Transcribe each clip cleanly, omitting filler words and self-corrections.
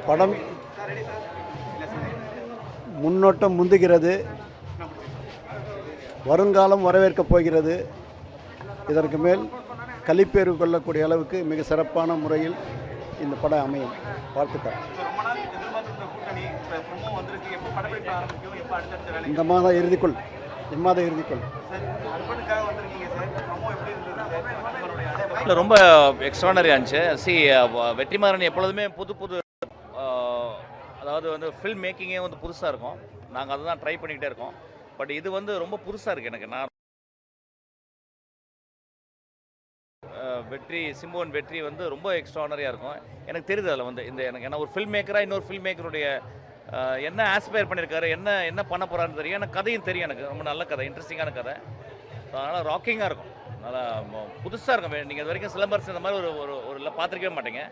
படம் முன்னோட்டம் முந்துகிறது. வருங்காலம் வரவேற்கப் போகிறது. இதற்கு மேல் கலிப்பேறு கொள்ளக்கூடிய அளவுக்கு மிக சிறப்பான முறையில் இந்த படம் அமையும். வாழ்த்துக்கள். இந்த மாத இறுதிக்குள் இல்லை, ரொம்ப எக்ஸ்ட்ரானரியாக இருந்துச்சு. வெற்றிமாறன் எப்பொழுதுமே புது புது அதாவது வந்து ஃபில்ம் மேக்கிங்கே வந்து புதுசாக இருக்கும். நாங்கள் அதை தான் ட்ரை பண்ணிக்கிட்டே இருக்கோம். பட் இது வந்து ரொம்ப புதுசாக இருக்குது எனக்கு. நான் சிம்புவன் வெற்றி வந்து ரொம்ப எக்ஸ்ட்ரானரியாக இருக்கும். எனக்கு தெரியுது அதில் வந்து எனக்கு ஏன்னா ஒரு ஃபில்ம் மேக்கராக இன்னொரு ஃபில்ம் மேக்கருடைய என்ன ஆஸ்பயர் பண்ணியிருக்காரு, என்ன பண்ண போகிறான்னு தெரியும். எனக்கு கதையும் தெரியும். எனக்கு ரொம்ப நல்ல கதை, இன்ட்ரெஸ்டிங்கான கதை. அதனால் ராக்கிங்காக இருக்கும், நல்லா புதுசாக இருக்கும். நீங்கள் இது வரைக்கும் சிலம்பரசன் இந்த மாதிரி ஒரு இல்லை பார்த்துருக்கவே மாட்டீங்க.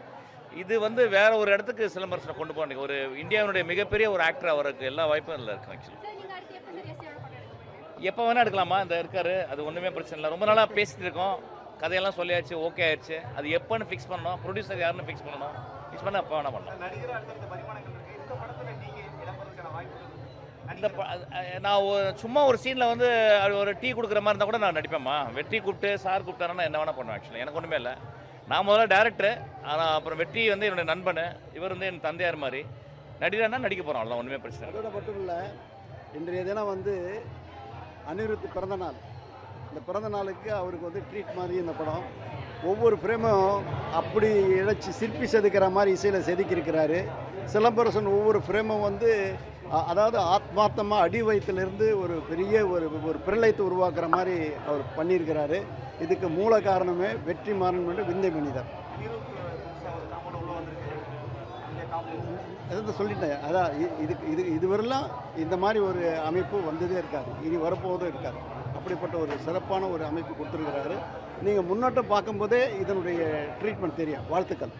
இது வந்து வேற ஒரு இடத்துக்கு சிலம்பரசனை கொண்டு போனீங்க. ஒரு இந்தியாவினுடைய மிகப்பெரிய ஒரு ஆக்டர், அவருக்கு எல்லா வாய்ப்பும் இதில் இருக்கு. ஆக்சுவலி எப்போ வேணால் எடுக்கலாமா, இந்த இருக்காரு, அது ஒன்றுமே பிரச்சனை இல்லை. ரொம்ப நாளாக பேசிட்டு இருக்கோம், கதையெல்லாம் சொல்லியாச்சு, ஓகே ஆயிடுச்சு. அது எப்போன்னு ஃபிக்ஸ் பண்ணணும், ப்ரொடியூசர் யாருன்னு ஃபிக்ஸ் பண்ணணும். ஃபிக்ஸ் பண்ண எப்போ வேணால் பண்ணலாம். நான் சும்மா ஒரு சீனில் வந்து ஒரு டீ கொடுக்குற மாதிரி இருந்தால் கூட நான் நடிப்பேம்மா. வெற்றி கூப்பிட்டு சார் கூப்பிட்டாருன்னா என்ன வேணால் பண்ணுவேன். ஆக்சுவலி எனக்கு ஒன்றுமே இல்லை. நான் முதல்ல டேரக்டர், ஆனால் அப்புறம் வெற்றி வந்து என்னுடைய நண்பன், இவர் வந்து என் தந்தையார் மாதிரி. நடிகர்னா நடிக்க போகிறோம், அவ்வளோ ஒன்றுமே பிரச்சனை. அதோட மட்டும் இல்லை, இன்றைய தினம் வந்து அனிருத் பிறந்த நாள். இந்த பிறந்த நாளுக்கு அவருக்கு வந்து ட்ரீட் மாதிரி இந்த படம். ஒவ்வொரு ஃப்ரேமும் அப்படி இழைச்சி சிற்பி செதுக்கிற மாதிரி இசையில் செதுக்கியிருக்கிறாரு. சிலம்பரசன் ஒவ்வொரு ஃப்ரேமும் வந்து அதாவது ஆத்மார்த்தமாக அடி வயிற்றுலேருந்து ஒரு பெரிய ஒரு பிரளயத்தை உருவாக்குற மாதிரி அவர் பண்ணியிருக்கிறாரு. இதுக்கு மூல காரணமே வெற்றிமாறன் விந்தை மனிதர். எதை சொல்லிட்டேன். அதான் இதுவரெல்லாம் இந்த மாதிரி ஒரு அமைப்பு வந்ததே இருக்காது, இனி வரப்போவதும் இருக்காது. அப்படிப்பட்ட ஒரு சிறப்பான ஒரு அமைப்பு கொடுத்துருக்கிறாரு. நீங்கள் முன்னோட்டம் பார்க்கும்போதே இதனுடைய ட்ரீட்மெண்ட் தெரியும். வாழ்த்துக்கள்.